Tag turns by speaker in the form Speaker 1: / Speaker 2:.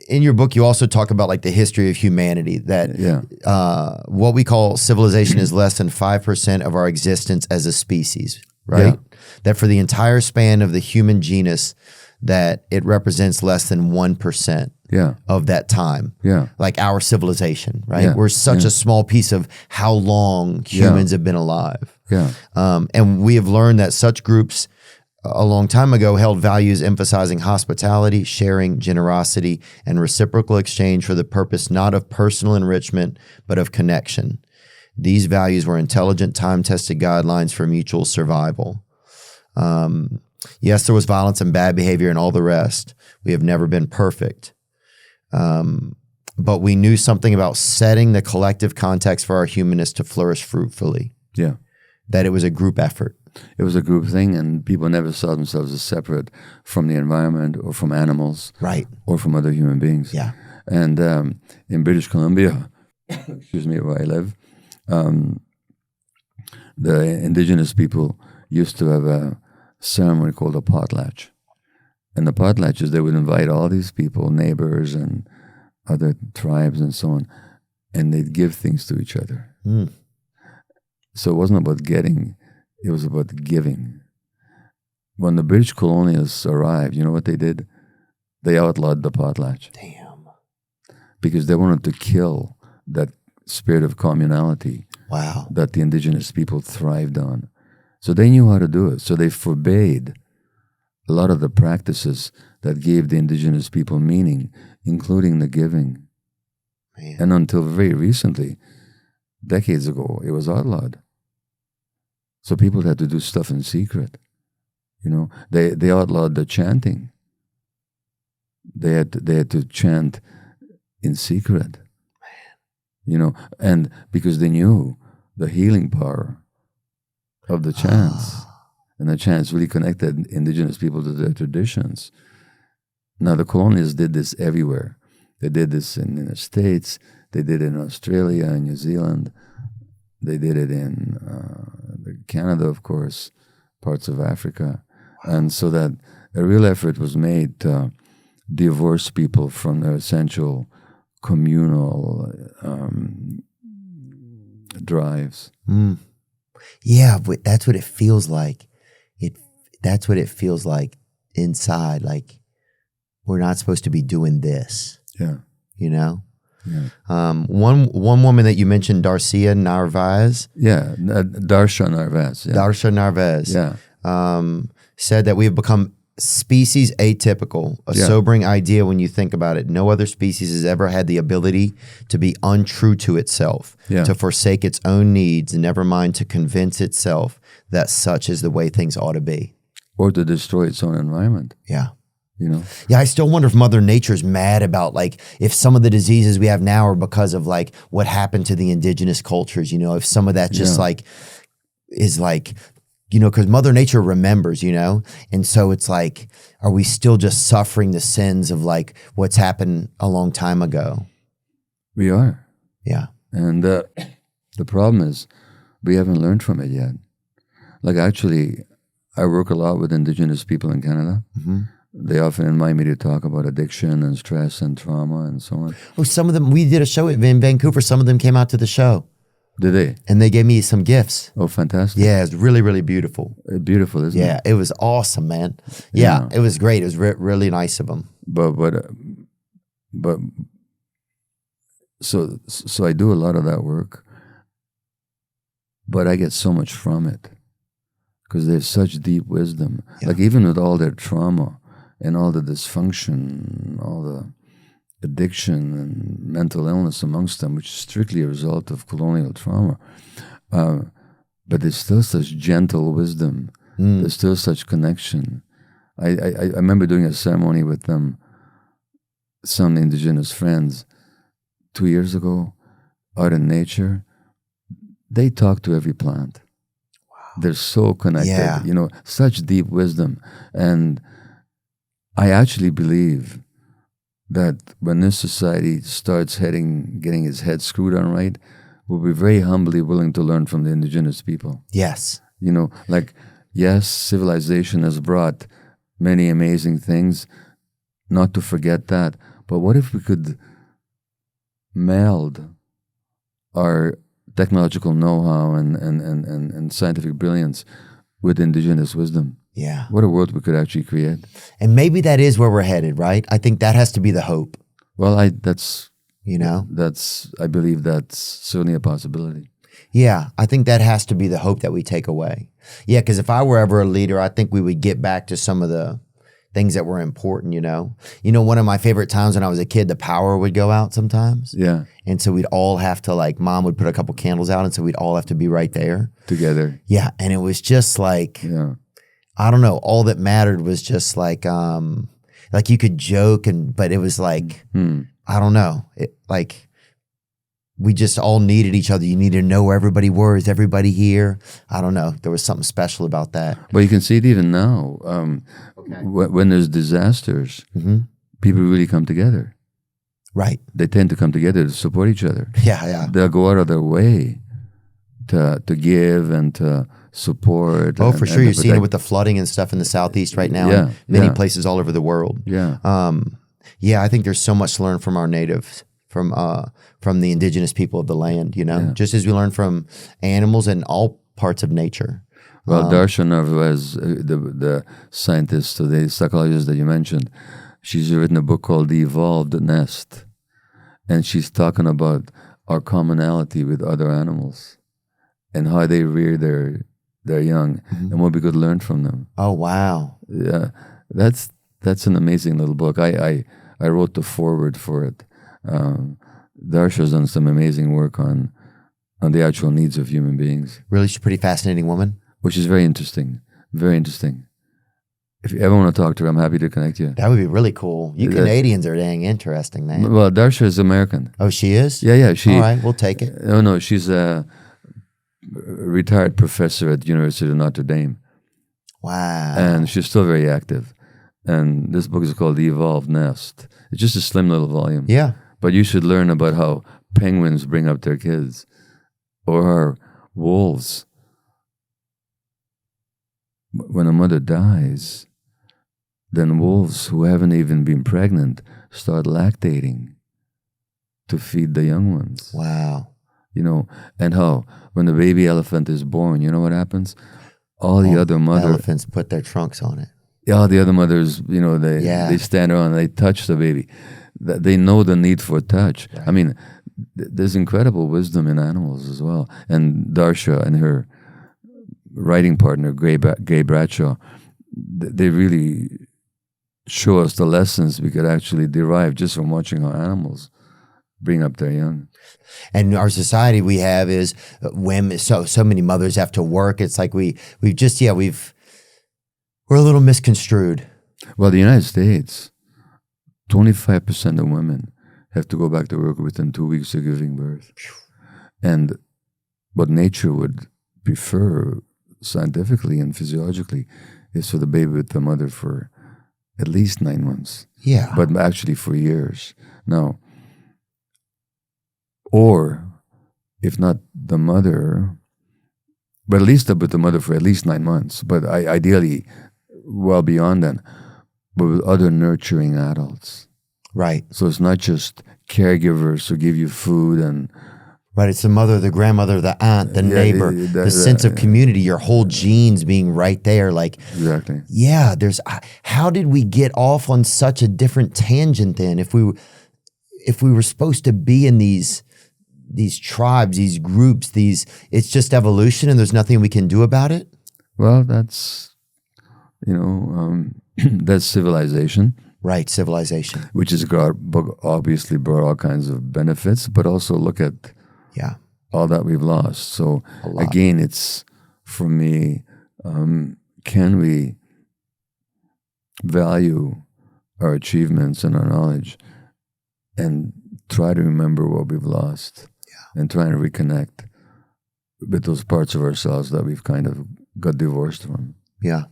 Speaker 1: in your book, you also talk about like the history of humanity, that what we call civilization is less than 5% of our existence as a species, right? Yeah. That for the entire span of the human genus, that it represents less than 1% of that time. Yeah. Like our civilization, right? Yeah. We're such a small piece of how long humans have been alive. Yeah. And we have learned that such groups a long time ago held values emphasizing hospitality, sharing, generosity, and reciprocal exchange for the purpose not of personal enrichment, but of connection. These values were intelligent, time-tested guidelines for mutual survival. Yes, there was violence and bad behavior and all the rest. We have never been perfect. But we knew something about setting the collective context for our humanness to flourish fruitfully. Yeah. That it was a group effort.
Speaker 2: It was a group thing, and people never saw themselves as separate from the environment or from animals, right, or from other human beings. Yeah. And in British Columbia, excuse me, where I live, the Indigenous people used to have a ceremony called a potlatch. And the potlatch is they would invite all these people, neighbors and other tribes and so on, and they'd give things to each other. Mm. So it wasn't about getting, it was about giving. When the British colonials arrived, you know what they did? They outlawed the potlatch. Damn. Because they wanted to kill that spirit of communality. Wow. That the Indigenous people thrived on. So they knew how to do it. So they forbade a lot of the practices that gave the Indigenous people meaning, including the giving. Man. And until very recently, decades ago, it was outlawed. So people had to do stuff in secret. You know, they outlawed the chanting. They had to chant in secret. Man. You know, and because they knew the healing power of the chants. And the chants really connected Indigenous people to their traditions. Now, the colonials did this everywhere. They did this in the States. They did it in Australia and New Zealand. They did it in Canada, of course, parts of Africa. Wow. And so that a real effort was made to divorce people from their essential communal drives. Mm.
Speaker 1: Yeah, but that's what it feels like. That's what it feels like inside. Like we're not supposed to be doing this. Yeah. You know? Yeah. One woman that you mentioned, Darcia Narvaez.
Speaker 2: Yeah, Darsha Narvaez. Yeah.
Speaker 1: Darsha Narvaez. Yeah. Said that we have become species atypical, a sobering idea when you think about it. No other species has ever had the ability to be untrue to itself, to forsake its own needs, and never mind to convince itself that such is the way things ought to be.
Speaker 2: Or to destroy its own environment.
Speaker 1: Yeah.
Speaker 2: You know?
Speaker 1: Yeah, I still wonder if Mother Nature's mad about like if some of the diseases we have now are because of like what happened to the indigenous cultures, you know, if some of that just like is like, you know, because Mother Nature remembers, you know, and so it's like, are we still just suffering the sins of like what's happened a long time ago?
Speaker 2: We are.
Speaker 1: Yeah.
Speaker 2: And the problem is we haven't learned from it yet. Like actually, I work a lot with Indigenous people in Canada. Mm-hmm. They often invite me to talk about addiction and stress and trauma and so on.
Speaker 1: Oh, some of them, we did a show in Vancouver. Some of them came out to the show.
Speaker 2: Did they?
Speaker 1: And they gave me some gifts.
Speaker 2: Oh, fantastic.
Speaker 1: Yeah, it's really, really beautiful.
Speaker 2: Beautiful, isn't it?
Speaker 1: Yeah, it was awesome, man. Yeah, it was great. It was really nice of them.
Speaker 2: But so I do a lot of that work, but I get so much from it because they have such deep wisdom. Yeah. Like even with all their trauma and all the dysfunction, all the addiction and mental illness amongst them, which is strictly a result of colonial trauma. But there's still such gentle wisdom. Mm. There's still such connection. I remember doing a ceremony with them, some Indigenous friends, 2 years ago, out in nature. They talk to every plant. Wow. They're so connected, you know, such deep wisdom. And I actually believe that when this society starts getting its head screwed on right, we'll be very humbly willing to learn from the Indigenous people.
Speaker 1: Yes.
Speaker 2: You know, like, yes, civilization has brought many amazing things, not to forget that, But what if we could meld our technological know-how and scientific brilliance with indigenous wisdom?
Speaker 1: Yeah.
Speaker 2: What a world we could actually create.
Speaker 1: And maybe that is where we're headed, right? I think that has to be the hope.
Speaker 2: Well, I believe that's certainly a possibility.
Speaker 1: Yeah, I think that has to be the hope that we take away. Yeah, because if I were ever a leader, I think we would get back to some of the things that were important, you know? You know, one of my favorite times when I was a kid, the power would go out sometimes.
Speaker 2: Yeah.
Speaker 1: And so we'd all have to, like, mom would put a couple candles out, and so we'd all have to be right there.
Speaker 2: Together.
Speaker 1: Yeah, and it was just like, I don't know, all that mattered was just like you could joke, but it was like, I don't know, we just all needed each other. You needed to know where everybody was, everybody here. I don't know. There was something special about that.
Speaker 2: But you can see it even now. When there's disasters, people really come together.
Speaker 1: Right.
Speaker 2: They tend to come together to support each other.
Speaker 1: Yeah.
Speaker 2: They'll go out of their way to give and to support.
Speaker 1: Oh, for sure. You're seeing it with the flooding and stuff in the Southeast right now.
Speaker 2: Yeah.
Speaker 1: Many places all over the world.
Speaker 2: Yeah.
Speaker 1: Yeah, I think there's so much to learn from our natives, from the indigenous people of the land, you know, just as we learn from animals and all parts of nature.
Speaker 2: Well, Darshanov was the scientist, the psychologist that you mentioned. She's written a book called The Evolved Nest, and she's talking about our commonality with other animals and how they rear their young and what we could learn from them.
Speaker 1: Oh, wow.
Speaker 2: Yeah, that's an amazing little book. I wrote the foreword for it. Darsha's done some amazing work on the actual needs of human beings.
Speaker 1: Really? She's a pretty fascinating woman.
Speaker 2: Which is very interesting. Very interesting. If you ever want to talk to her, I'm happy to connect you.
Speaker 1: That would be really cool. You Canadians are dang interesting, man.
Speaker 2: Well, Darsha is American.
Speaker 1: Oh, she is?
Speaker 2: Yeah.
Speaker 1: All right, we'll take it.
Speaker 2: No, she's a retired professor at the University of Notre Dame.
Speaker 1: Wow.
Speaker 2: And she's still very active. And this book is called The Evolved Nest. It's just a slim little volume.
Speaker 1: Yeah.
Speaker 2: But you should learn about how penguins bring up their kids, or how wolves, when a mother dies, then wolves who haven't even been pregnant start lactating to feed the young ones.
Speaker 1: Wow.
Speaker 2: You know, and how when the baby elephant is born, you know what happens? All the other
Speaker 1: elephants put their trunks on it.
Speaker 2: Yeah, the other mothers, you know, they stand around and they touch the baby. They know the need for touch. Right. I mean, there's incredible wisdom in animals as well. And Darsha and her writing partner, Gay Bradshaw, they really show us the lessons we could actually derive just from watching how animals bring up their young.
Speaker 1: And our society we have is women. So many mothers have to work. It's like we're a little misconstrued.
Speaker 2: Well, the United States, 25% of women have to go back to work within 2 weeks of giving birth. And what nature would prefer scientifically and physiologically is for the baby with the mother for at least 9 months.
Speaker 1: Yeah.
Speaker 2: But actually for years. Now, or if not the mother, but at least with the mother for at least 9 months, but ideally well beyond then, but with other nurturing adults.
Speaker 1: Right.
Speaker 2: So it's not just caregivers who give you food and...
Speaker 1: Right, it's the mother, the grandmother, the aunt, the neighbor, the sense of community, your whole genes being right there. Like,
Speaker 2: exactly.
Speaker 1: Yeah, how did we get off on such a different tangent then? If we were supposed to be in these tribes, these groups, it's just evolution and there's nothing we can do about it?
Speaker 2: Well, that's, that's civilization.
Speaker 1: Right, civilization.
Speaker 2: Which has obviously brought all kinds of benefits, but also look at all that we've lost. So again, it's, for me, can we value our achievements and our knowledge and try to remember what we've lost and try to reconnect with those parts of ourselves that we've kind of got divorced from?
Speaker 1: Yeah.